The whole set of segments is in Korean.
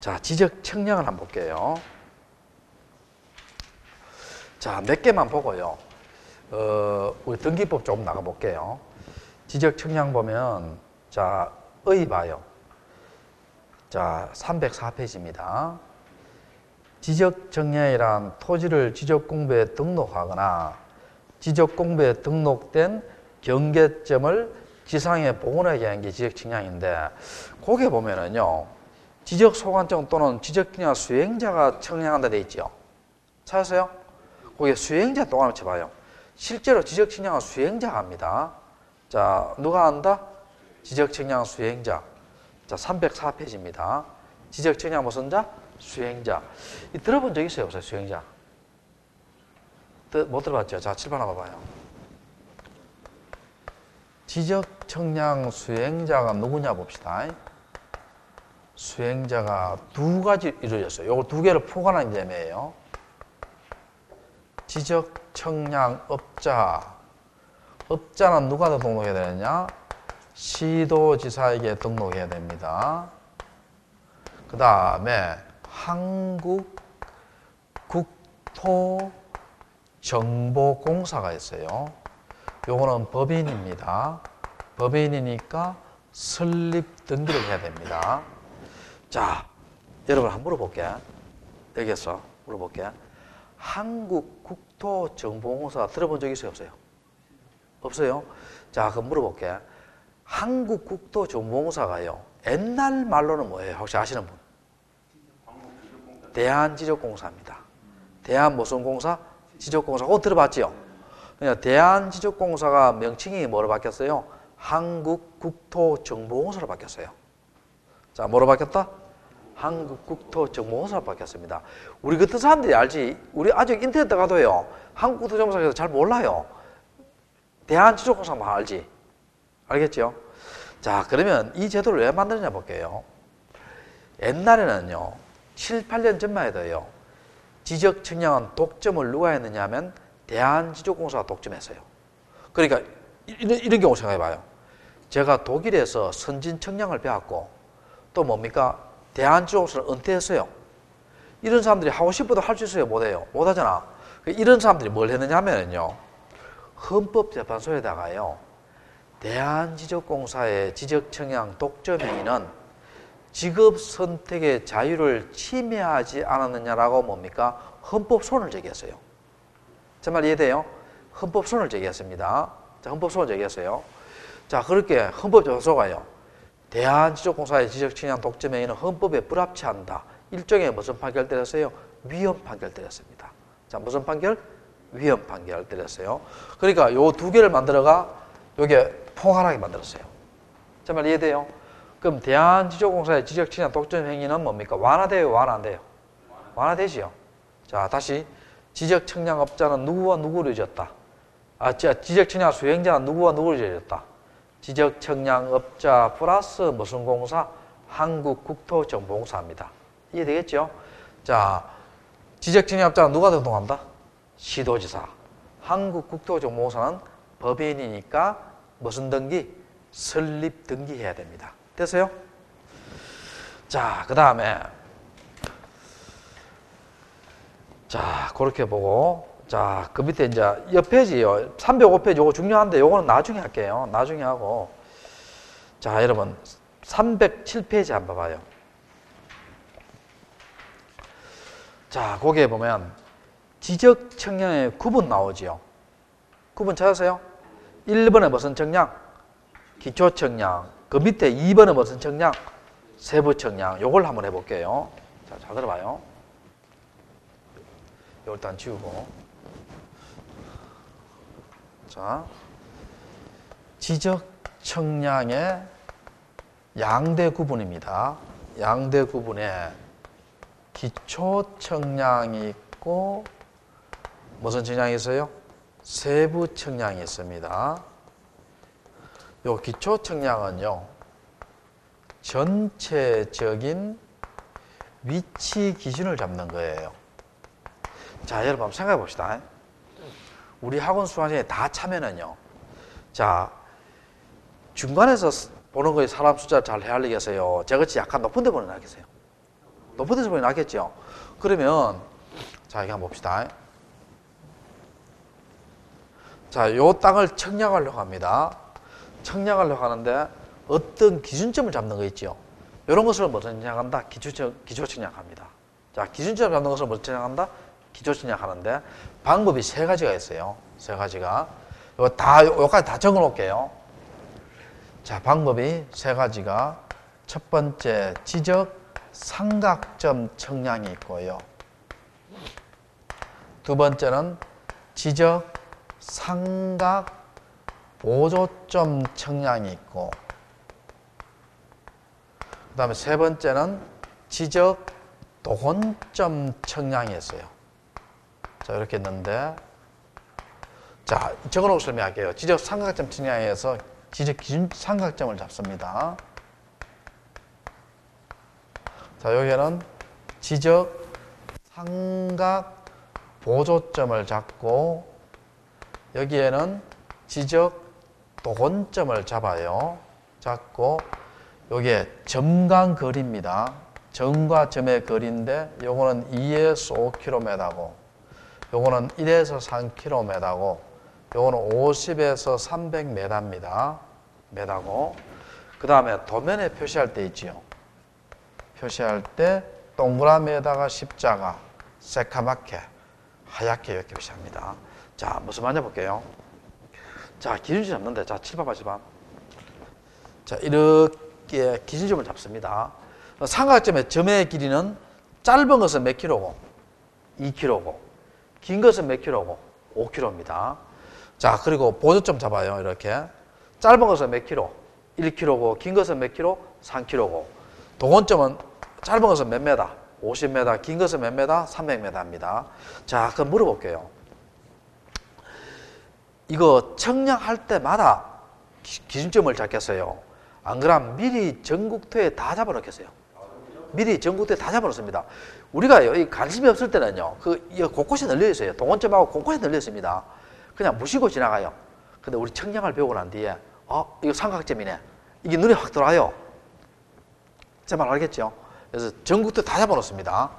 자, 지적 청량을 한번 볼게요. 자, 몇 개만 보고요. 우리 등기법 조금 나가볼게요. 지적 청량 보면, 자, 의 봐요. 자, 304페이지입니다. 지적 청량이란 토지를 지적공부에 등록하거나 지적공부에 등록된 경계점을 지상에 복원하게 하는 게 지적 청량인데, 거기에 보면은요, 지적 소관청 또는 지적 청량 수행자가 청량한다 돼 있죠. 찾았어요? 거기에 수행자 동안을 쳐봐요. 실제로 지적 청량은 수행자가 합니다. 자, 누가 한다? 지적 청량 수행자. 자, 304페이지입니다. 지적 청량 무슨 자? 수행자. 이 들어본 적 있어요, 없어요? 수행자. 못 들어봤죠? 자, 칠판 한번 봐봐요. 지적 청량 수행자가 누구냐 봅시다. 수행자가 두 가지 이루어졌어요. 요거 두 개를 포괄한 개념이에요. 지적 청량 업자. 업자는 누가 더 등록해야 되느냐? 시도지사에게 등록해야 됩니다. 그 다음에 한국국토정보공사가 있어요. 요거는 법인입니다. 법인이니까 설립 등기를 해야 됩니다. 자, 여러분 한번 물어볼게. 여기에서 물어볼게. 한국국토정보공사 들어본 적 있어요, 없어요? 없어요? 자, 그럼 물어볼게. 한국국토정보공사가요, 옛날 말로는 뭐예요? 혹시 아시는 분? 대한지적공사입니다. 대한 무슨 공사? 지적공사. 그거 들어봤지요? 그러니까 대한지적공사가 명칭이 뭐로 바뀌었어요? 한국국토정보공사로 바뀌었어요. 자, 뭐로 바뀌었다? 한국국토정보공사로 바뀌었습니다. 우리 같은 사람들이 알지. 우리 아직 인터넷 가도요, 한국국토정보공사에서 잘 몰라요. 대한지적공사만 알지. 알겠죠? 자, 그러면 이 제도를 왜 만드느냐 볼게요. 옛날에는요, 7, 8년 전만 해도요, 지적 청량은 독점을 누가 했느냐 하면 대한지적공사가 독점했어요. 그러니까 이런 경우 생각해봐요. 제가 독일에서 선진 청량을 배웠고 또 뭡니까? 대한지적공사를 은퇴했어요. 이런 사람들이 하고 싶어도 할 수 있어요? 못해요? 못하잖아. 이런 사람들이 뭘 했느냐 하면요, 헌법재판소에다가요, 대한지적공사의 지적청량 독점행위는 직업 선택의 자유를 침해하지 않았느냐라고 뭡니까? 헌법소원을 제기했어요. 제 말 이해돼요? 헌법소원을 제기했습니다. 자, 헌법소원을 제기했어요. 자, 그렇게 헌법재판소가요, 대한지적공사의 지적청량 독점행위는 헌법에 불합치 않다. 일종의 무슨 판결 때렸어요? 위헌 판결 때렸습니다. 자, 무슨 판결? 위헌 판결 때렸어요. 그러니까 요 두 개를 만들어가 요게 포괄하게 만들었어요. 제 말 이해돼요? 그럼 대한지적공사의 지적청량 독점행위는 뭡니까? 완화돼요, 완화 안 돼요? 완화되지요. 자, 다시 지적청량업자는 누구와 누구를 지었다? 지적청량 수행자는 누구와 누구를 지었다? 지적청량업자 플러스 무슨 공사? 한국국토정보공사입니다. 이해되겠죠? 자, 지적청량업자는 누가 등록한다? 시도지사. 한국국토정보공사는 법인이니까 무슨 등기? 설립 등기해야 됩니다. 됐어요? 자, 그 다음에 자, 그렇게 보고, 자, 그 밑에 이제 옆 페이지요. 305페이지 요거 중요한데 요거는 나중에 할게요. 나중에 하고. 자, 여러분 307페이지 한번 봐봐요. 자, 거기에 보면 지적 청량의 구분 나오지요. 구분 찾으세요? 1번에 무슨 청량? 기초 청량. 그 밑에 2번에 무슨 청량? 세부 청량. 요걸 한번 해볼게요. 자, 잘 들어봐요. 이걸 일단 지우고. 자, 지적 청량의 양대 구분입니다. 양대 구분에 기초 청량이 있고 무슨 청량이 있어요? 세부 청량이 있습니다. 요 기초 청량은요, 전체적인 위치 기준을 잡는 거예요. 자, 여러분 한번 생각해 봅시다. 우리 학원 수강생이 다 차면은요, 자, 중간에서 보는 거에 사람 숫자 잘 헤아리겠어요? 저같이 약간 높은 데 보는 애 하겠어요? 높은 데서 보기 낫겠죠. 그러면 자, 이거 한번 봅시다. 자, 요 땅을 청량하려고 합니다. 청량하려고 하는데 어떤 기준점을 잡는 거 있죠. 이런 것을 뭐 청량한다? 기초 청량합니다. 자, 기준점 잡는 것을 뭐 청량한다? 기초 청량하는데 방법이 세 가지가 있어요. 세 가지가. 요까지 다 적어 놓을게요. 자, 방법이 세 가지가 첫 번째 지적 삼각점 청량이 있고요. 두 번째는 지적 삼각 보조점 청량이 있고, 그 다음에 세 번째는 지적 도건점 청량이 있어요. 자, 이렇게 있는데, 자, 적어놓고 설명할게요. 지적 삼각점 청량에서 지적 기준 삼각점을 잡습니다. 자, 여기에는 지적 삼각 보조점을 잡고, 여기에는 지적 도건점을 잡아요. 잡고, 여기에 점간 거리입니다. 점과 점의 거리인데, 요거는 2에서 5km고, 요거는 1에서 3km고, 요거는 50에서 300m입니다. 메다고. 그 다음에 도면에 표시할 때 있지요. 표시할 때 동그라미에다가 십자가, 새카맣게, 하얗게 이렇게 표시합니다. 자, 무슨 말인지 볼게요. 자, 기준점 잡는데, 자, 7번, 8번. 자, 이렇게 기준점을 잡습니다. 삼각점의 점의 길이는 짧은 것은 몇 킬로고? 2km고, 긴 것은 몇 킬로고? 5km입니다. 자, 그리고 보조점 잡아요. 이렇게. 짧은 것은 몇 킬로? 1km고, 긴 것은 몇 킬로? 3km고. 도건점은 짧은 것은 몇 메다? 50m, 긴 것은 몇 메다? 300m입니다. 자, 그럼 물어볼게요. 이거 청량할 때마다 기준점을 잡겠어요. 안 그러면 미리 전국토에 다 잡아놓겠어요. 미리 전국토에 다 잡아놓습니다. 우리가요, 이 관심이 없을 때는요, 이거 곳곳에 널려 있어요. 동원점하고 곳곳에 널려 있습니다. 그냥 무시고 지나가요. 근데 우리 청량을 배우고 난 뒤에, 이거 삼각점이네. 이게 눈에 확 들어와요. 제 말 알겠죠? 그래서 전국토 다 잡아놓습니다.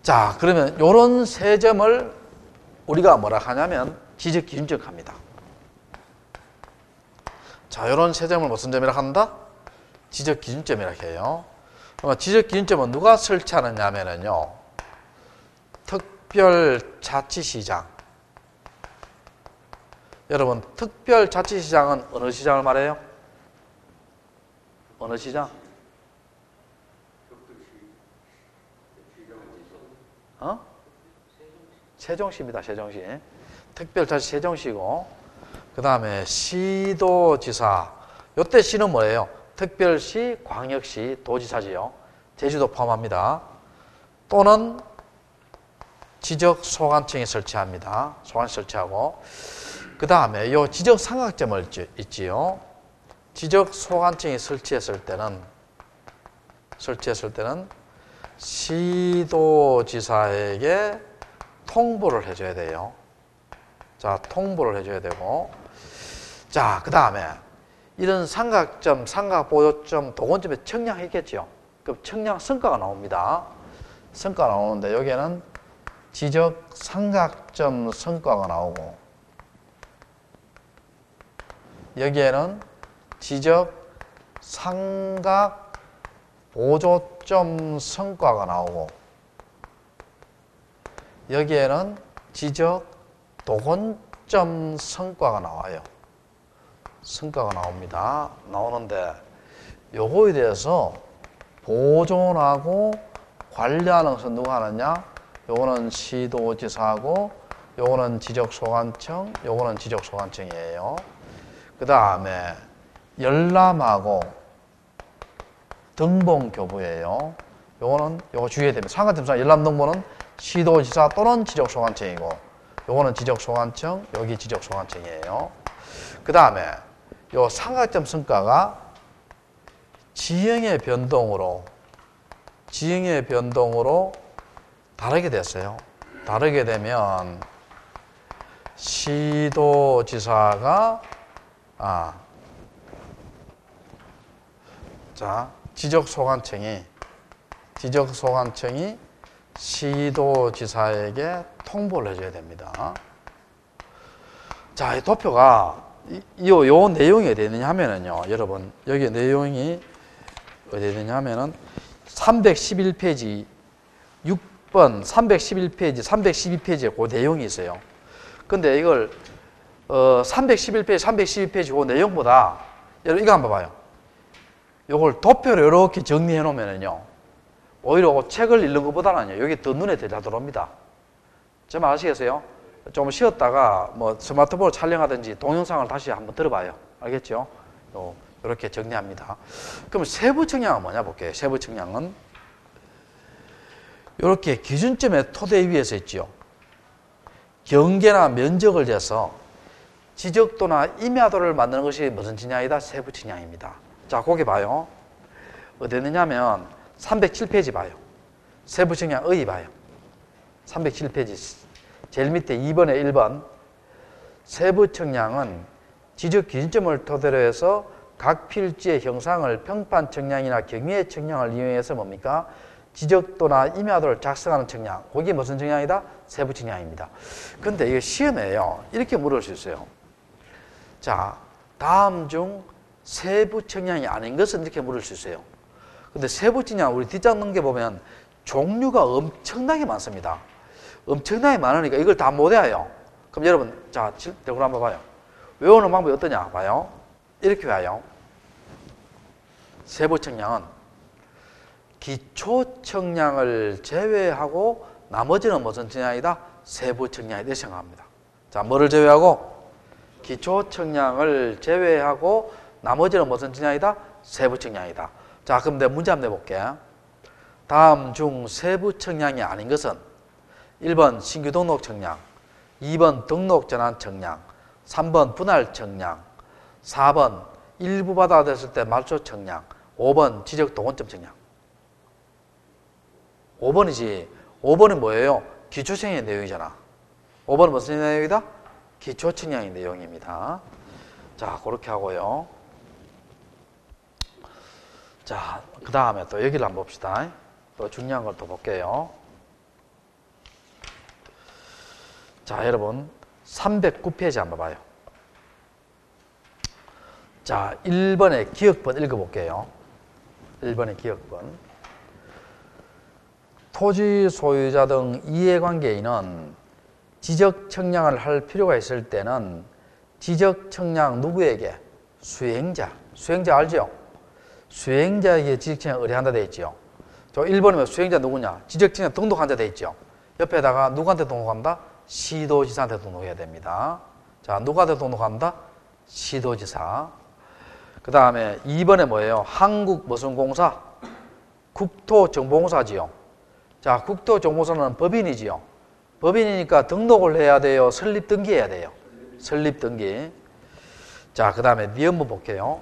자, 그러면 요런 세 점을 우리가 뭐라 하냐면 지적 기준점 합니다. 자, 요런 세 점을 무슨 점이라 한다? 지적 기준점이라 해요. 그러면 지적 기준점은 누가 설치하느냐 하면은요, 특별자치시장. 여러분, 특별자치시장은 어느 시장을 말해요? 어느 시장? 세종시입니다. 세종시. 특별자치 세종시고, 그 다음에 시도지사. 요때 시는 뭐예요? 특별시, 광역시, 도지사지요. 제주도 포함합니다. 또는 지적소관청이 설치합니다. 소관청 설치하고, 그 다음에 요 지적 삼각점을 있지요. 지적소관청이 설치했을 때는 시도지사에게 통보를 해줘야 돼요. 자, 통보를 해줘야 되고, 자, 그 다음에 이런 삼각점, 삼각보조점, 도건점에 청량했겠죠. 그럼 청량 성과가 나옵니다. 성과가 나오는데 여기에는 지적 삼각점 성과가 나오고, 여기에는 지적 삼각 보조점 성과가 나오고, 여기에는 지적 도건점 성과가 나와요. 성과가 나옵니다. 나오는데 요거에 대해서 보존하고 관리하는 것은 누가 하느냐? 요거는 시도지사하고, 요거는 지적소관청, 요거는 지적소관청이에요. 그 다음에 열람하고 등본교부예요. 요거 주의해야 됩니다. 삼각점상 열람등본은 시도지사 또는 지적소관청이고, 요거는 지적소관청, 여기 지적소관청이에요. 그 다음에 요 삼각점 성과가 지형의 변동으로 다르게 됐어요. 다르게 되면 시도지사가 지적소관청이 지적소관청이 시도지사에게 통보를 해줘야 됩니다. 자, 이 도표가 요 내용이 어디 있느냐 하면은요, 여러분, 여기 내용이 어디 있느냐 하면은 311페이지 6번, 311페이지, 312페이지에 그 내용이 있어요. 근데 이걸 311페이지, 312페이지 그 내용보다 여러분 이거 한번 봐봐요. 요걸 도표로 이렇게 정리해 놓으면은요, 오히려 그 책을 읽는 것보다는요, 여기 더 눈에 잘 들어옵니다. 제 말 아시겠어요? 좀 쉬었다가 뭐 스마트폰으로 촬영하든지 동영상을 다시 한번 들어봐요. 알겠죠? 이렇게 정리합니다. 그럼 세부 측량은 뭐냐 볼게요. 세부 측량은 이렇게 기준점의 토대 위에서 있죠. 경계나 면적을 재서 지적도나 임야도를 만드는 것이 무슨 측량이다? 세부 측량입니다. 자, 거기 봐요. 어디 있느냐면 307페이지 봐요. 세부 측량 의 봐요. 307페이지 제일 밑에 2번에 1번. 세부 측량은 지적 기준점을 토대로 해서 각 필지의 형상을 평판 측량이나 경위의 측량을 이용해서 뭡니까? 지적도나 임야도를 작성하는 측량. 그게 무슨 측량이다? 세부 측량입니다. 근데 이게 시험에요, 이렇게 물을 수 있어요. 자, 다음 중 세부 측량이 아닌 것은 이렇게 물을 수 있어요. 근데 세부 측량 우리 뒷장 넘겨보면 종류가 엄청나게 많습니다. 엄청나게 많으니까 이걸 다 못 외워요. 그럼 여러분, 자, 그럼 한번 봐요. 외우는 방법이 어떠냐? 봐요. 이렇게 외워요. 세부 측량은 기초 측량을 제외하고 나머지는 무슨 측량이다? 세부 측량이다 생각합니다. 자, 뭐를 제외하고? 기초 측량을 제외하고 나머지는 무슨 측량이다? 세부 측량이다. 자, 그럼 내가 문제 한번 내볼게. 다음 중 세부 측량이 아닌 것은 1번 신규 등록 측량, 2번 등록 전환 측량, 3번 분할 측량, 4번 일부 받아들였을 때 말소 측량, 5번 지적 동원점 측량. 5번이지. 5번은 뭐예요? 기초 측량의 내용이잖아. 5번은 무슨 내용이다? 기초 측량의 내용입니다. 자, 그렇게 하고요. 자, 그 다음에 또 여기를 한번 봅시다. 또 중요한 걸 또 볼게요. 자, 여러분 309페이지 한번 봐요. 자, 1번의 기억번 읽어볼게요. 1번의 기억번. 토지 소유자 등 이해관계인은 지적 측량을 할 필요가 있을 때는 지적 측량 누구에게? 수행자. 수행자 알죠? 수행자에게 지적 측량 의뢰한다 돼 있죠. 저 1번이면 수행자 누구냐? 지적 측량 등록한 자 돼 있죠. 옆에다가 누구한테 등록한다? 시도지사한테 등록해야 됩니다. 자, 누구한테 등록한다? 시도지사. 그 다음에 2번에 뭐예요? 한국 무슨 공사? 국토정보공사지요. 자, 국토정보공사는 법인이지요. 법인이니까 등록을 해야 돼요? 설립등기해야 돼요? 설립등기. 자, 그 다음에 뒤에 한번 볼게요.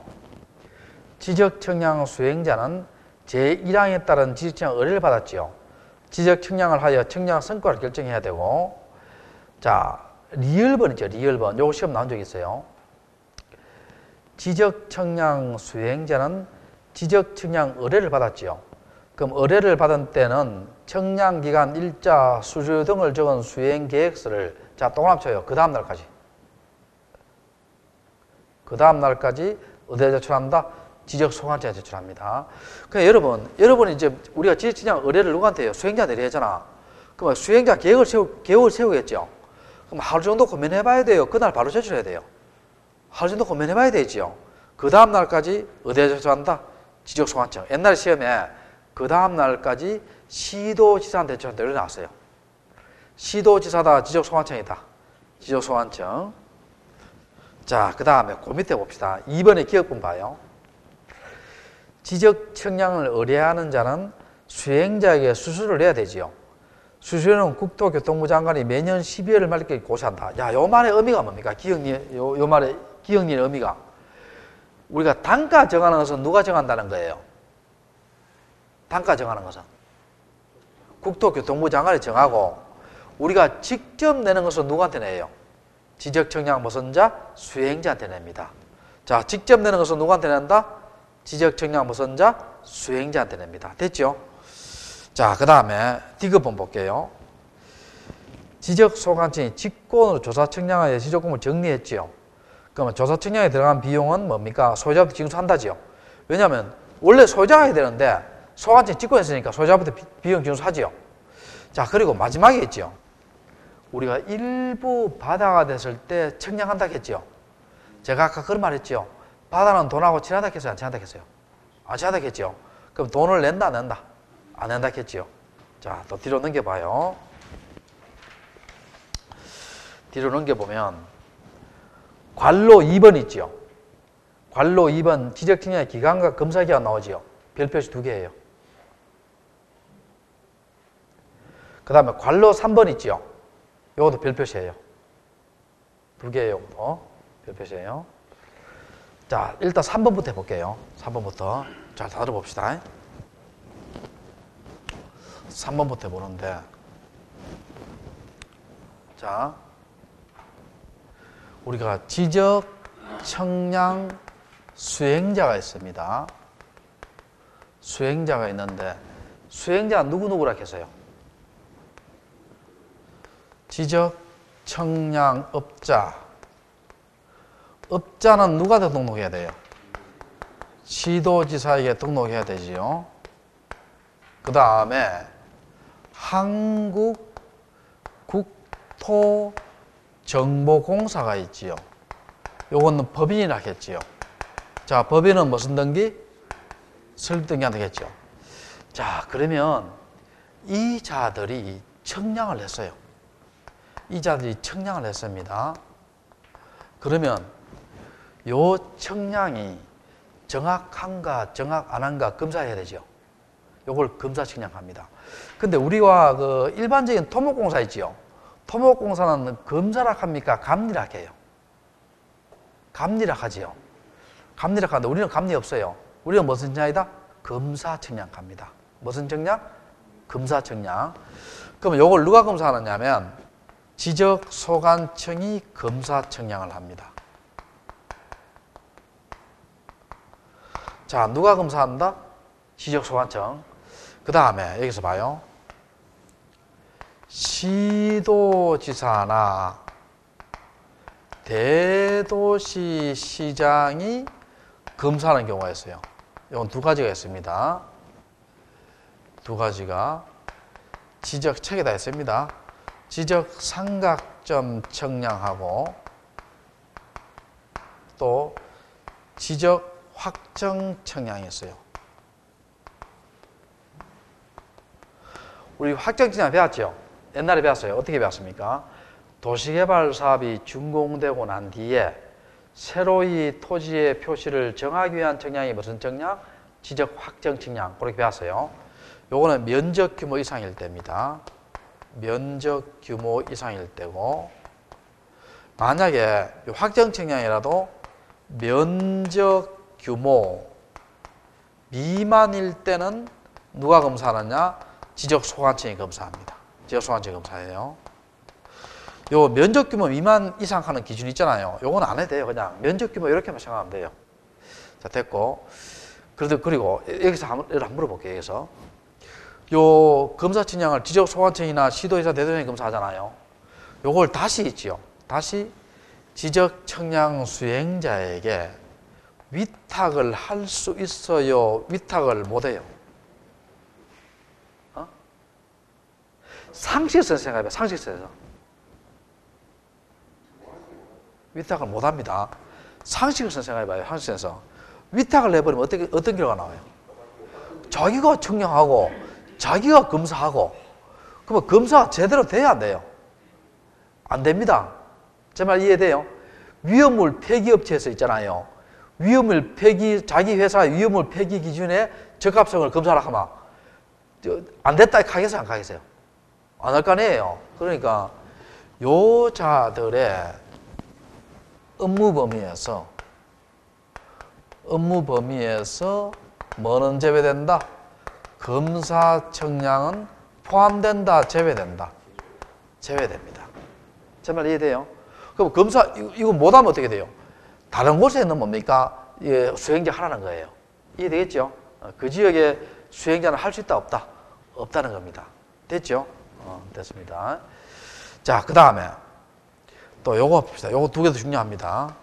지적측량 수행자는 제1항에 따른 지적측량 의뢰를 받았지요. 지적측량을 하여 측량 성과를 결정해야 되고, 자, 리얼번이죠. 리얼번. 요거 시험 나온 적 있어요. 지적측량 수행자는 지적측량 의뢰를 받았지요. 그럼 의뢰를 받은 때는 측량기간, 일자, 수주 등을 적은 수행계획서를 자, 또 합쳐요. 그 다음 날까지. 그 다음 날까지 어디에 제출한다? 지적소관청에 제출합니다. 그러니까 여러분이 이제 우리가 지적측량 의뢰를 누구한테 해요? 수행자한테 의뢰하잖아. 그럼 수행자 계획을 세우겠죠. 그럼 하루 정도 고민해봐야 돼요. 그날 바로 제출해야 돼요. 하루 정도 고민해봐야 되지요. 그 다음 날까지 어디에 제출한다? 지적소관청. 옛날 시험에 그 다음 날까지 시도지사한테 제출한다 이렇게 나왔어요. 시도지사다, 지적소관청이다. 지적소관청. 자, 그 다음에 그 밑에 봅시다. 2번의 기억분 봐요. 지적측량을 의뢰하는 자는 수행자에게 수수료를 내야 되지요. 수수료는 국토교통부 장관이 매년 12월 말까지 고시한다. 야, 요 말의 의미가 뭡니까? 요 말의 기억리의 의미가. 우리가 단가 정하는 것은 누가 정한다는 거예요? 단가 정하는 것은 국토교통부 장관이 정하고, 우리가 직접 내는 것은 누구한테 내요? 지적측량 무선자, 수행자한테 냅니다. 자, 직접 내는 것은 누구한테 낸다? 지적측량 무선자, 수행자한테 냅니다. 됐죠? 자, 그 다음에 D급번 볼게요. 지적소관청이 직권으로 조사 청량하여 지적공을 정리했지요. 그러면 조사 청량에 들어간 비용은 뭡니까? 소유자부터 징수한다지요. 왜냐하면 원래 소유자가 해야 되는데 소관청이 직권했으니까 소유자부터 비용 징수하지요. 자, 그리고 마지막에 있죠. 우리가 일부 바다가 됐을 때 청량한다고 했죠. 제가 아까 그런 말 했죠. 바다는 돈하고 친하다 했어요? 안 친하다 했어요? 안 친하다 했죠. 그럼 돈을 낸다 안 낸다? 안 낸다 했죠. 자, 또 뒤로 넘겨봐요. 뒤로 넘겨보면 관로 2번 있죠. 관로 2번 지적청량의 기간과 검사기간 나오지요. 별표시 2개예요. 그 다음에 관로 3번 있죠. 이것도 별표시예요. 2개예요. 이것도 별표시예요. 자, 일단 3번부터 해볼게요. 3번부터 잘 다 들어봅시다. 3번부터 해보는데, 자, 우리가 지적 청량 수행자가 있습니다. 수행자가 있는데 수행자가 누구누구라 했어요? 지적 청량 업자. 업자는 누구한테 등록해야 돼요? 시도지사에게 등록해야 되지요. 그 다음에 한국국토정보공사가 있지요. 요거는 법인이라 했지요. 자, 법인은 무슨 등기? 설립등기한테 했죠. 자, 그러면 이 자들이 청량을 했어요. 이 자들이 청량을 했습니다. 그러면 요 청량이 정확한가 정확 안 한가 검사해야 되죠. 요걸 검사 청량합니다. 근데 우리와 그 일반적인 토목공사 있지요. 토목공사는 검사락 합니까? 감리락 해요. 감리락 하지요. 감리락 하는데 우리는 감리 없어요. 우리는 무슨 청량이다? 검사 청량합니다. 무슨 청량? 검사 청량. 그러면 요걸 누가 검사하느냐면 지적소관청이 검사 청량을 합니다. 자, 누가 검사한다? 지적소관청. 그 다음에 여기서 봐요. 시도지사나 대도시 시장이 검사하는 경우가 있어요. 이건 두 가지가 있습니다. 두 가지가 지적책에다 있습니다. 지적 삼각점 청량하고 또 지적 확정 청량이 있어요. 우리 확정 청량 배웠죠? 옛날에 배웠어요. 어떻게 배웠습니까? 도시개발 사업이 준공되고 난 뒤에 새로이 토지의 표시를 정하기 위한 청량이 무슨 청량? 지적 확정 청량. 그렇게 배웠어요. 요거는 면적 규모 이상일 때입니다. 면적 규모 이상일 때고, 만약에 확정 청량이라도 면적 규모 미만일 때는 누가 검사하느냐? 지적소관청이 검사합니다. 지적소관청이 검사해요. 요 면적 규모 미만 이상 하는 기준 있잖아요. 요건 안 해도 돼요. 그냥 면적 규모 이렇게만 생각하면 돼요. 자, 됐고. 그리고 여기서 한번 물어볼게요. 여기서 요 검사 청량을 지적소관청이나 시도지사 대도시장이 검사하잖아요. 요걸 다시 있지요. 다시 지적 청량 수행자에게 위탁을 할 수 있어요? 위탁을 못 해요? 상식에서 생각해봐요. 상식에서. 위탁을 못 합니다. 상식에서 생각해봐요. 상식에서. 위탁을 내버리면 어떤 결과가 나와요? 자기가 청량하고, 자기가 검사하고, 그러면 검사가 제대로 돼야 안 돼요? 안 됩니다. 제 말 이해돼요? 위험물 폐기업체에서 있잖아요. 위험물 폐기, 자기 회사 위험물 폐기 기준에 적합성을 검사를 하면 안 됐다 가겠어요? 안 가겠어요? 안 할 거 아니에요. 그러니까 요 자들의 업무 범위에서 뭐는 제외된다? 검사 청량은 포함된다, 제외된다? 제외됩니다. 제 말 이해돼요? 그럼 검사, 이거 못하면 어떻게 돼요? 다른 곳에는 뭡니까? 예, 수행자 하라는 거예요. 이해되겠죠? 그 지역에 수행자는 할 수 있다, 없다? 없다는 겁니다. 됐죠? 됐습니다. 자, 그 다음에 또 요거 봅시다. 요거 두 개도 중요합니다.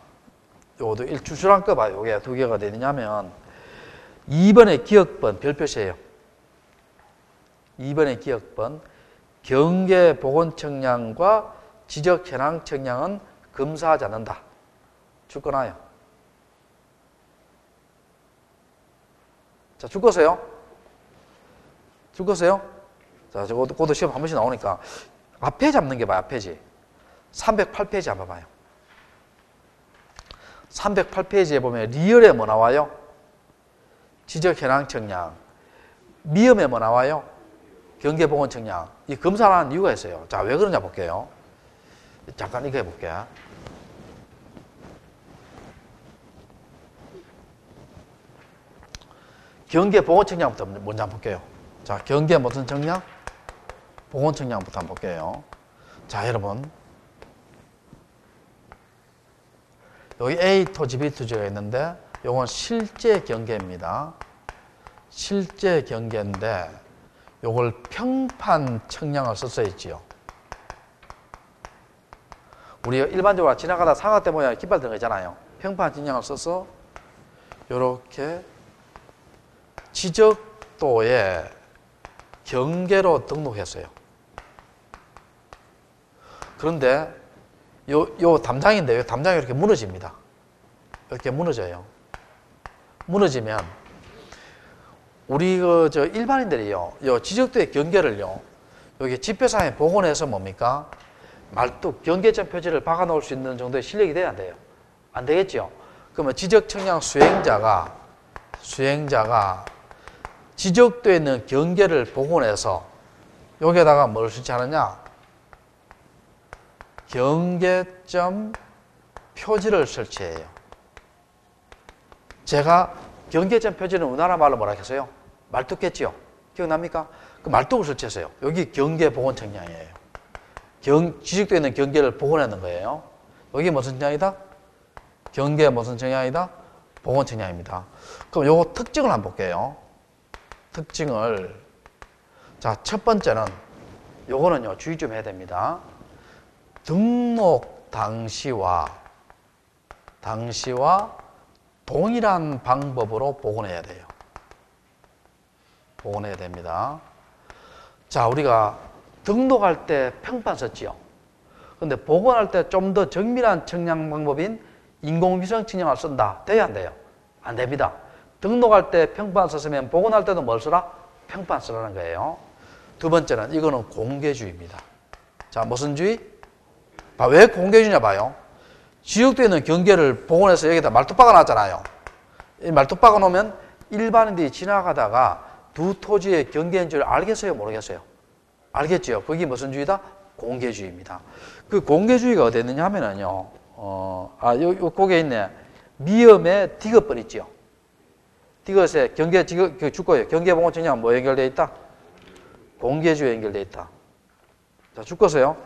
요것도 일주출항거 봐요. 요게 두 개가 되느냐면 2번의 기억번 별표시예요. 2번의 기억번 경계보건청량과 지적현황청량은 검사하지 않는다. 죽거나요. 자, 죽거세요? 죽거세요? 자, 저것도 시험 한 번씩 나오니까 앞에 잡는 게 봐요. 앞에지. 308페이지 한번 봐요. 308페이지에 보면 리얼에 뭐 나와요? 지적현황청량. 미음에 뭐 나와요? 경계보건청량. 이 검사를 하는 이유가 있어요. 자, 왜 그러냐 볼게요. 잠깐 이거 해볼게요. 경계보건청량부터 먼저 한번 볼게요. 자, 경계 무슨 청량? 보건청량부터 한번 볼게요. 자, 여러분. 여기 A 토지, B 토지가 있는데 이건 실제 경계입니다. 실제 경계인데 이걸 평판 청량을 썼어야 했지요. 우리가 일반적으로 지나가다 사각대 모양의 깃발 들어가 있잖아요. 평판 청량을 써서 이렇게 지적도의 경계로 등록했어요. 그런데 요 담장인데 요 담장이 이렇게 무너집니다. 이렇게 무너져요. 무너지면 우리 일반인들이요, 요 지적도의 경계를요, 여기 지표상에 복원해서 뭡니까? 말뚝 경계점 표지를 박아 놓을 수 있는 정도의 실력이 돼야 돼요. 안 되겠죠? 그러면 지적청량 수행자가 지적도에 있는 경계를 복원해서 여기에다가 뭘 설치하느냐? 경계점 표지를 설치해요. 제가 경계점 표지는 우리나라 말로 뭐라 했어요? 말뚝겠지요? 기억납니까? 그 말뚝을 설치했어요. 여기 경계보건청량이에요. 지적도에 있는 경계를 복원하는 거예요. 여기 무슨 청량이다? 경계 무슨 청량이다? 보건청량입니다. 그럼 요거 특징을 한번 볼게요. 특징을. 자, 첫 번째는 요거는요, 주의 좀 해야 됩니다. 등록 당시와 동일한 방법으로 복원해야 돼요. 복원해야 됩니다. 자, 우리가 등록할 때 평판 썼지요. 근데 복원할 때 좀 더 정밀한 청량 방법인 인공위성 청량을 쓴다. 돼야 안 돼요? 안 됩니다. 등록할 때 평판 썼으면 복원할 때도 뭘 쓰라? 평판 쓰라는 거예요. 두 번째는 이거는 공개주의입니다. 자, 무슨 주의? 왜 공개주의냐 봐요. 지역도에 있는 경계를 복원해서 여기다 말뚝 박아 놨잖아요. 이 말뚝 박아 놓으면 일반인들이 지나가다가 두 토지의 경계인 줄 알겠어요? 모르겠어요? 알겠죠? 그게 무슨 주의다? 공개주의입니다. 그 공개주의가 어디 있느냐 하면은요, 거기에 있네. 미음의 디귿번 있죠? 디귿에 주거예요. 경계보건청량 뭐 연결되어 있다? 공개주의에 연결되어 있다. 자, 주거세요.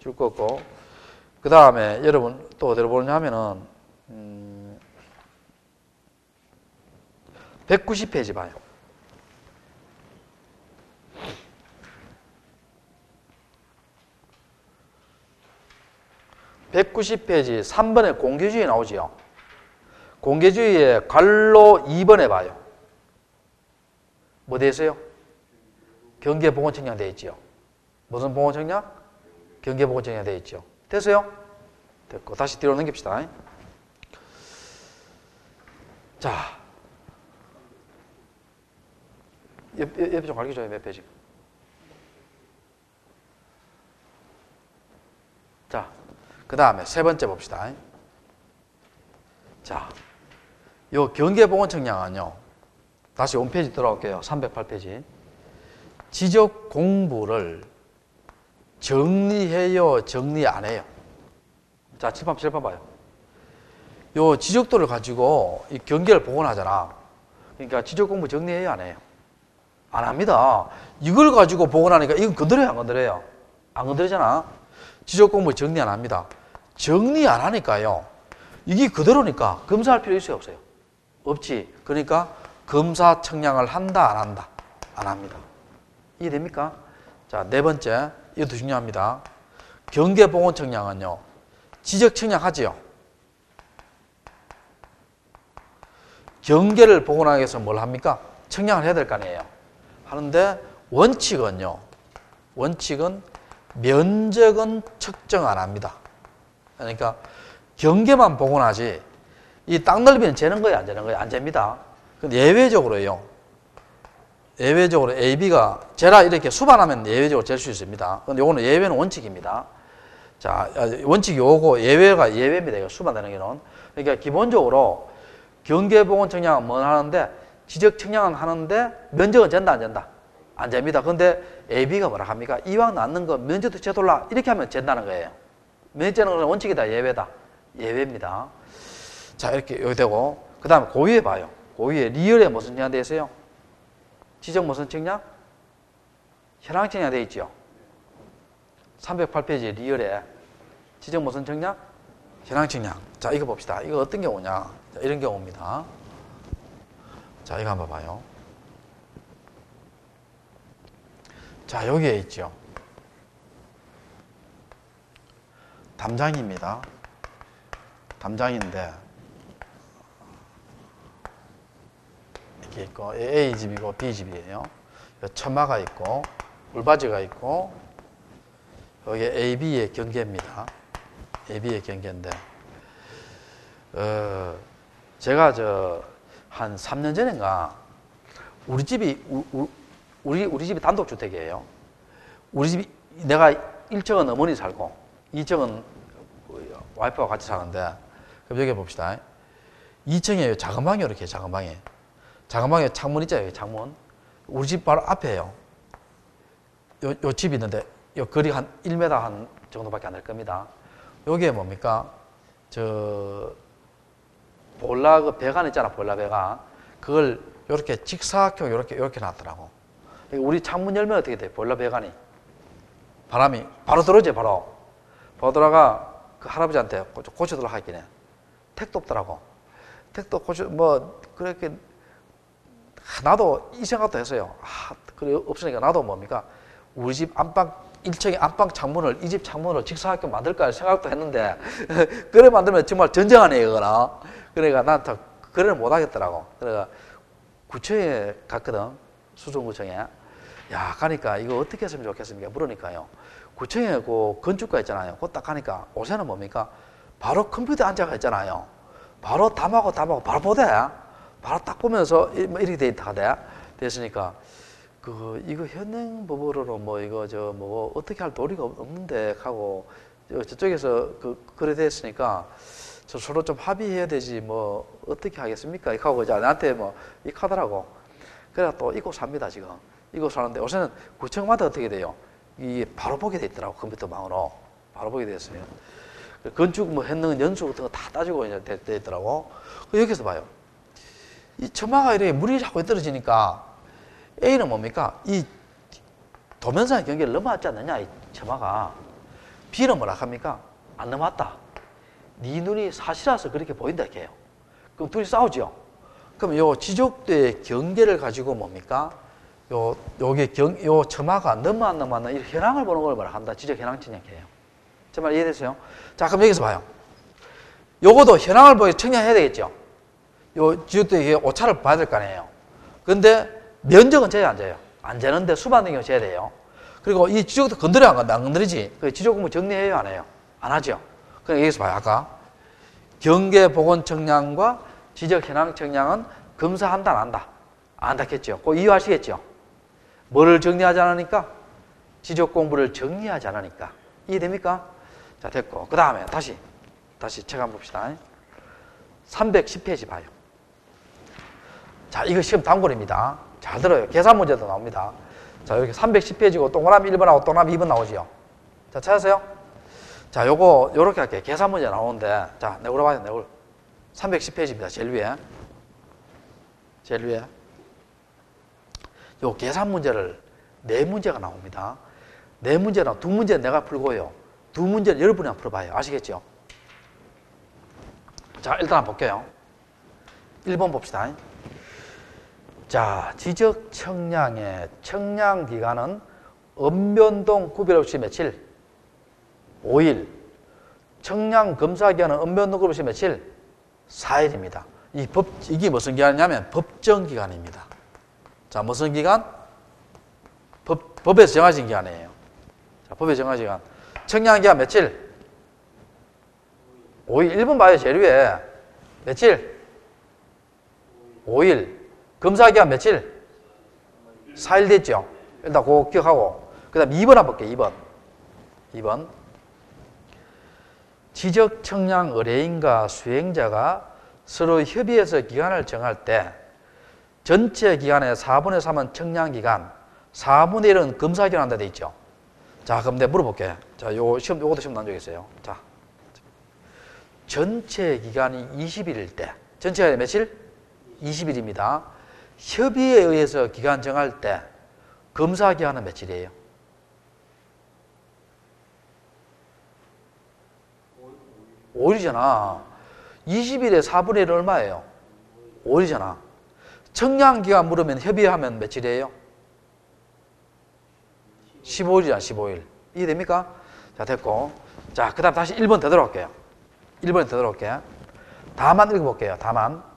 주거고. 그 다음에 여러분 또 어디로 보느냐 하면은 190페이지 봐요. 190페이지 3번에 공개주의 나오지요. 공개주의의 괄로 2번에 봐요. 뭐 되어 있어요? 경계보건청량 되어 있지요. 무슨 보건청량? 경계보건청량 되어 있죠. 됐어요? 됐고, 다시 뒤로 넘깁시다. 자, 옆에 좀 가르쳐줘요. 몇 페이지? 자, 그 다음에 세 번째 봅시다. 자, 요 경계보건청량은요, 다시 홈페이지 들어갈게요. 308페이지. 지적 공부를 정리해요, 정리 안 해요? 자, 7번 봐요. 요 지적도를 가지고 이 경계를 복원하잖아. 그러니까 지적 공부 정리해요, 안 해요? 안 합니다. 이걸 가지고 복원하니까 이건 건드려요, 안 건드려요? 안 건드리잖아. 지적 공부 정리 안 합니다. 정리 안 하니까요, 이게 그대로니까 검사할 필요 있어요, 없어요? 없지. 그러니까 검사 청량을 한다, 안 한다? 안 합니다. 이해됩니까? 자, 네 번째. 이것도 중요합니다. 경계보건 청량은요, 지적 청량하지요. 경계를 복원하기 위해서 뭘 합니까? 청량을 해야 될 거 아니에요. 하는데 원칙은 면적은 측정 안 합니다. 그러니까 경계만 복원하지 이 땅 넓이는 재는 거예요, 안 재는 거예요? 안 잽니다. 근데 예외적으로요. 예외적으로 AB가 재라 이렇게 수반하면 예외적으로 잴 수 있습니다. 근데 요거는 예외는 원칙입니다. 자, 원칙이 요거 예외가 예외입니다. 이거 수반되는 게는. 그러니까 기본적으로 경계보건 청량은 뭐 하는데 지적 청량은 하는데 면적은 잰다 안 잰다? 안 잽니다. 근데 AB가 뭐라 합니까? 이왕 낳는 거 면적도 재돌라 이렇게 하면 잰다는 거예요. 면적 재는 건 원칙이다 예외다. 예외입니다. 자, 이렇게 여기 되고 그 다음에 고위에 봐요. 고위에 리얼에 무슨 청량 되어 있어요? 지적 무슨 청량? 현황 청량 되어 있죠. 308페이지 리얼에 지적 무슨 청량? 현황 청량. 자, 이거 봅시다. 이거 어떤 경우냐? 자, 이런 경우입니다. 자, 이거 한번 봐요. 자, 여기에 있죠. 담장입니다. 담장인데 이렇게 있고 A집이고 B집이에요. 처마가 있고 울바지가 있고 여기 AB의 경계입니다. AB의 경계인데 제가 한 3년 전인가 우리 집이 우리 집이 단독주택이에요. 우리 집이 내가 1층은 어머니 살고 2층은 와이프와 같이 사는데 그럼 여기 봅시다. 2층에 작은 방이 이렇게 작은 방에 창문 있잖아요. 여기 창문. 우리 집 바로 앞에요. 요 집이 있는데 요 거리 한 1m 한 정도밖에 안 될 겁니다. 여기에 뭡니까? 볼라 그 배관 있잖아. 볼라 배관. 그걸 이렇게 직사각형 이렇게 놨더라고. 우리 창문 열면 어떻게 돼? 볼라 배관이 바람이 바로 들어오지 바로 들어가 그 할아버지한테 고쳐달라고 하긴 해. 택도 없더라고. 택도 그렇게 나도 이 생각도 했어요. 그래 없으니까 나도 뭡니까? 우리 집 안방 1층에 안방 창문을 이 집 창문을 직사각형 만들까 생각도 했는데 그래 만들면 정말 전쟁하네 이거나. 그러니까 난 더 그래를 못 하겠더라고. 그래가 구청에 갔거든. 수성구청에. 야, 가니까 이거 어떻게 했으면 좋겠습니까? 물으니까요. 구청에 그 건축가 있잖아요. 그거 딱 가니까 옷에는 뭡니까? 바로 컴퓨터에 앉아가 있잖아요. 바로 답하고 바로 보대. 바로 딱 보면서 이렇게 돼 있다 하대. 됐으니까 이거 현행법으로는 이거 어떻게 할 도리가 없는데 하고 저쪽에서 그래 됐으니까 서로 좀 합의해야 되지 어떻게 하겠습니까? 이거 하고 나한테 이거 하더라고. 그래 또 이거 삽니다 지금. 이거 사는데 요새는 구청마다 어떻게 돼요? 이 바로 보게 돼 있더라고. 컴퓨터망으로 바로 보게 됐어요. 건축 했는 연수 같은 거 다 따지고 이제 돼 있더라고. 여기서 봐요. 이 처마가 이렇게 물이 자꾸 떨어지니까 A는 뭡니까? 이 도면상의 경계를 넘어왔지 않느냐, 이 처마가. B는 뭐라 합니까? 안 넘어왔다. 네 눈이 사실라서 그렇게 보인다, 이렇게 해요. 그럼 둘이 싸우죠? 그럼 요 지적대의 경계를 가지고 뭡니까? 요 처마가 넘어왔나, 이 현황을 보는 걸 뭐라 한다? 지적 현황 청량해요. 제 말 이해되세요? 자, 그럼 여기서 봐요. 요것도 현황을 보기 청량해야 되겠죠? 요 지적대의 오차를 봐야 될 거 아니에요. 근데 면적은 재요, 안 재요? 안 재는데 수반된 경우 재야 돼요. 그리고 이 지적도 건드려 안 건드리지? 그 지적 공부 정리해요, 안 해요? 안 하죠? 그럼 여기서 봐요, 아까. 경계 보건 청량과 지적 현황 청량은 검사한다, 안 한다? 안 한다겠죠? 그거 이해하시겠죠? 뭐를 정리하지 않으니까? 지적 공부를 정리하지 않으니까. 이해됩니까? 자, 됐고. 그 다음에 다시 책 한번 봅시다. 310페이지 봐요. 자, 이거 시험 단골입니다. 잘 들어요. 계산 문제도 나옵니다. 자, 이렇게 310페이지고 동그라미 1번하고 동그라미 2번 나오지요. 자, 찾으세요? 자, 요렇게 할게요. 계산 문제 나오는데, 자, 내구로 봐요, 내구로. 310페이지입니다. 제일 위에. 요 계산 문제를 4문제가 나옵니다. 4문제나 2문제는 내가 풀고요. 2문제는 여러분이 한번 풀어봐요. 아시겠죠? 자, 일단 한번 볼게요. 1번 봅시다. 자, 지적 청량의 청량 기간은 은변동 구별 없이 며칠? 5일. 청량 검사 기간은 은변동 구별 없이 며칠? 4일입니다. 이게 무슨 기간이냐면 법정 기간입니다. 자, 무슨 기간? 법에서 정해진 기간이에요. 자, 법에서 정해진 기간. 청량 기간 며칠? 5일. 1번 봐요, 제일 위에. 며칠? 5일. 검사 기간 며칠? 4일 됐죠? 일단 그거 기억하고. 그 다음 2번 한번 볼게요, 2번. 2번. 지적 청량 의뢰인과 수행자가 서로 협의해서 기간을 정할 때 전체 기간의 4분의 3은 청량 기간, 4분의 1은 검사 기간 한다 돼 있죠. 자, 그럼 내가 물어볼게. 자, 요것도 시험 난 적이 있어요. 자, 전체 기간이 20일일 때, 전체가 며칠? 20일입니다. 협의에 의해서 기간 정할 때 검사 기간은 며칠이에요? 5일이잖아. 20일에 4분의 1은 얼마예요? 5일이잖아. 청량 기간 물으면 협의하면 며칠이에요? 15일이잖아, 15일. 이해됩니까? 자, 됐고. 자, 그 다음 다시 1번 되돌아올게요. 1번에 되돌아올게요. 다만 읽어볼게요. 다만.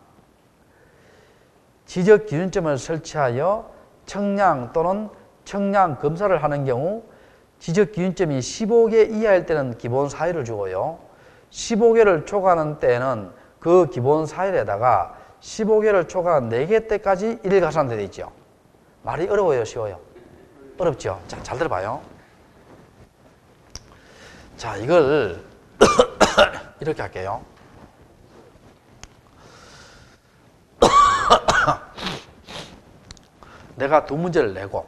지적 기준점을 설치하여 청량 또는 청량 검사를 하는 경우 지적 기준점이 15개 이하일 때는 기본 4일을 주고요. 15개를 초과하는 때는 그 기본 4일에다가 15개를 초과한 4개 때까지 1일 가산돼 있죠. 말이 어려워요, 쉬워요? 어렵죠? 자, 잘 들어봐요. 자, 이걸 이렇게 할게요. 내가 두 문제를 내고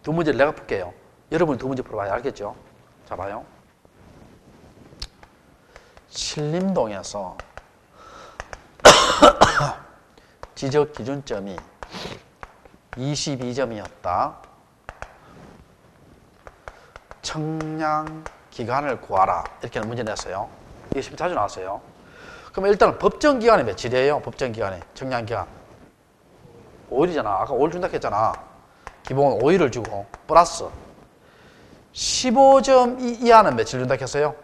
두 문제를 내가 풀게요. 여러분이 두 문제 풀어봐요. 알겠죠? 자, 봐요. 신림동에서 지적 기준점이 22점이었다. 청량 기간을 구하라. 이렇게 문제 냈어요. 이게 시험 자주 나왔어요. 그럼 일단 법정 기간이 며칠이에요? 법정 기간이. 청량 기간. 5일이잖아. 아까 5일 준다 했잖아. 기본 5일을 주고 플러스 15점 이하는 며칠 준다 했어요?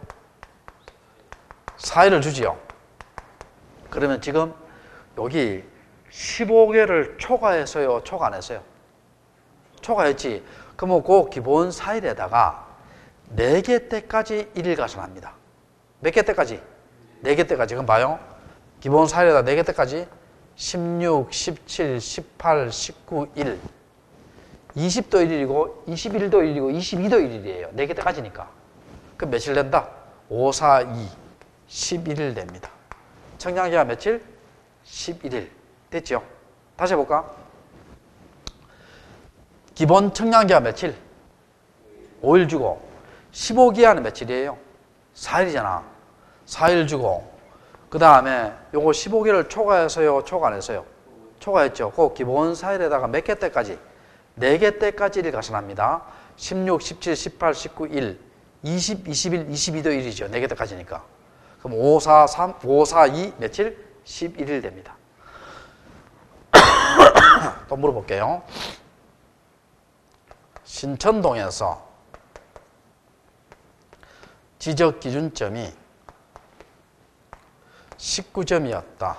4일을 주지요. 그러면 지금 여기 15개를 초과했어요? 초과 안 했어요? 초과했지. 그러면 그 기본 4일에다가 4개 때까지 1일 가산합니다. 몇 개 때까지? 4개 때까지. 그럼 봐요. 기본 4일에다 4개 때까지 16, 17, 18, 19, 1 20도 1일이고 21도 1일이고 22도 1일이에요. 4개 때까지니까. 그럼 며칠 된다? 5, 4, 2 11일 됩니다. 청량기간 며칠? 11일. 됐죠? 다시 해볼까? 기본 청량기간 며칠? 5일 주고 15기간은 며칠이에요? 4일이잖아. 4일 주고 그 다음에 요거 15개를 초과해서요? 초과 안 했어요? 초과했죠. 그 기본 4일에다가 몇 개 때까지? 4개 때까지 1일 가산합니다. 16, 17, 18, 19, 1 20, 21, 22도 1이죠. 4개 때까지니까. 그럼 5, 4, 3, 5, 4, 2 며칠? 11일 됩니다. 또 물어볼게요. 신천동에서 지적 기준점이 19점이었다.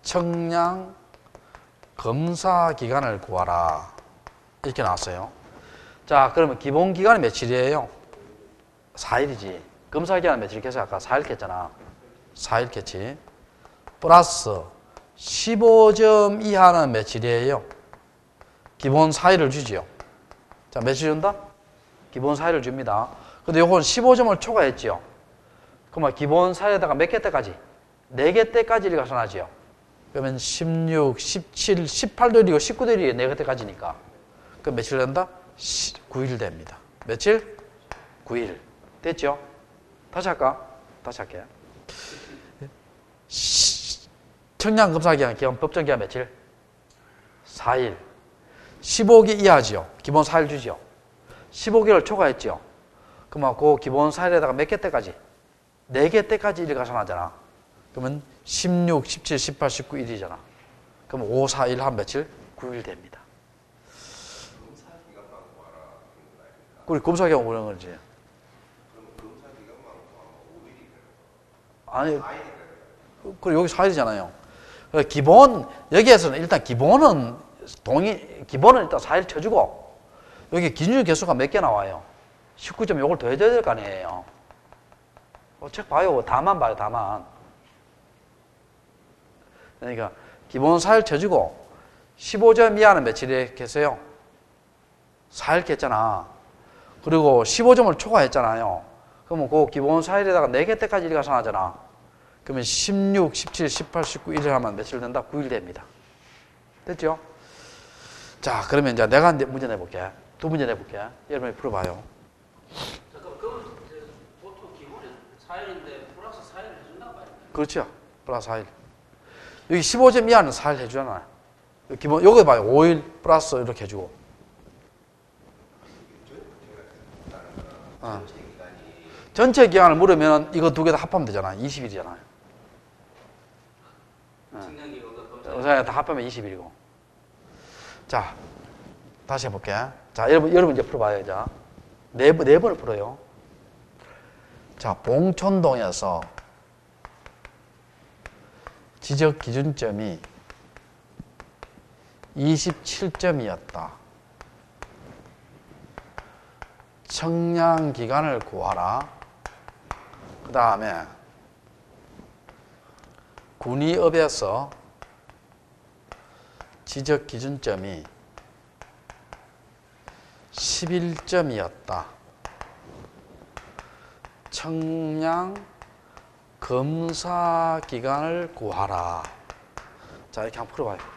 청량 검사 기간을 구하라. 이렇게 나왔어요. 자, 그러면 기본 기간이 며칠이에요? 4일이지. 검사 기간 며칠 겠어요? 아까 4일 겠잖아. 4일 겠지. 플러스 15점 이하는 며칠이에요? 기본 4일을 주지요. 자, 며칠 준다? 기본 4일을 줍니다. 근데 요건 15점을 초과했지요. 그러면 기본 4일에다가 몇 개 때까지? 4개 때까지 일 가산하지요. 그러면 16, 17, 18도 1이고 19도 1이 4개 때까지니까. 그럼 며칠 된다? 9일 됩니다. 며칠? 9일. 됐죠? 다시 할까? 다시 할게요. 청량 검사 기간, 기본 법정 기간 며칠? 4일. 15개 이하지요. 기본 4일 주지요. 15개를 초과했지요. 그러면 그 기본 4일에다가 몇 개 때까지? 4개 때까지 1일 가산하잖아. 그러면 16, 17, 18, 19, 1이잖아. 그럼 그럼 5, 4, 1 하면 며칠? 9일 됩니다. 우리 검사기간 그런 거지. 아니, 그리고 여기 4일이잖아요. 기본, 여기에서는 일단 기본은 일단 4일 쳐주고, 여기 기준 개수가 몇 개 나와요? 19점 요걸 더해줘야 될 거 아니에요. 책 봐요. 다만 봐요, 다만. 그러니까, 기본 4일 쳐주고, 15점 이하는 며칠이겠어요? 4일 깼잖아. 그리고 15점을 초과했잖아요. 그러면 그 기본 4일에다가 4개 때까지 일가 상하잖아. 그러면 16, 17, 18, 19, 1을 하면 며칠 된다? 9일 됩니다. 됐죠? 자, 그러면 이제 내가 문제 내볼게. 두 문제 내볼게. 여러분이 풀어봐요. 잠깐만, 그럼 보통 기본이 4일인데 플러스 4일 해준단 말이야? 그렇죠. 플러스 4일. 여기 15점 이하는 4일 해주잖아요. 기본, 요거 봐요. 5일 플러스 이렇게 해주고. 전체 기간을 물으면 이거 두 개 다 합하면 되잖아. 20일이잖아요. 다 합하면 20일이고. 자, 다시 해볼게. 자, 여러분 이제 풀어봐요. 자, 네 번을 풀어요. 자, 봉천동에서 지적 기준점이 27점이었다. 청량 기간을 구하라. 그 다음에 군위읍에서 지적 기준점이 11점이었다. 청량 검사 기간을 구하라. 자, 이렇게 한번 풀어봐요.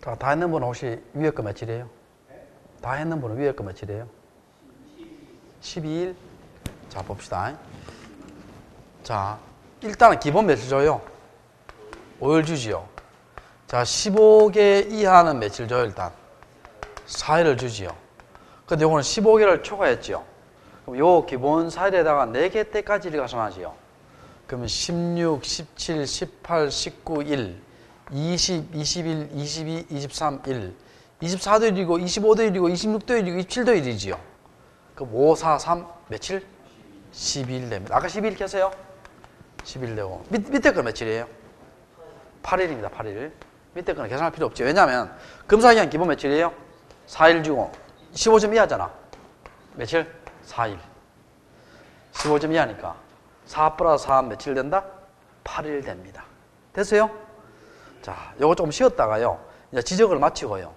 자, 다 했는 분은 혹시 위에 거 며칠이에요? 다 했는 분은 위에 거 며칠이에요? 12일. 자, 봅시다. 자, 일단은 기본 며칠 줘요? 5일 주지요. 자, 15개 이하는 며칠 줘요, 일단? 4일을 주지요. 근데 요거는 15개를 초과했지요. 그럼 요 기본 4일에다가 4개 때까지 가산하지요. 그러면 16, 17, 18, 19, 1, 20, 21, 22, 23, 1, 24도 일이고 25도 일이고 26도 일이고 27도 일이지요. 그럼 5, 4, 3 며칠? 12일 됩니다. 아까 12일 켰어요? 12일 되고 밑에 거 며칠이에요? 8일입니다. 8일. 밑에 거는 계산할 필요 없죠. 왜냐하면 검사기간 기본 며칠이에요? 4일 주고 15점 이하잖아. 며칠? 4일. 15점 이하니까 4 플러스 4 며칠 된다? 8일 됩니다. 됐어요? 자, 요거 조금 쉬었다가요. 이제 지적을 마치고요.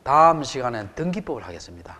다음 시간엔 등기법을 하겠습니다.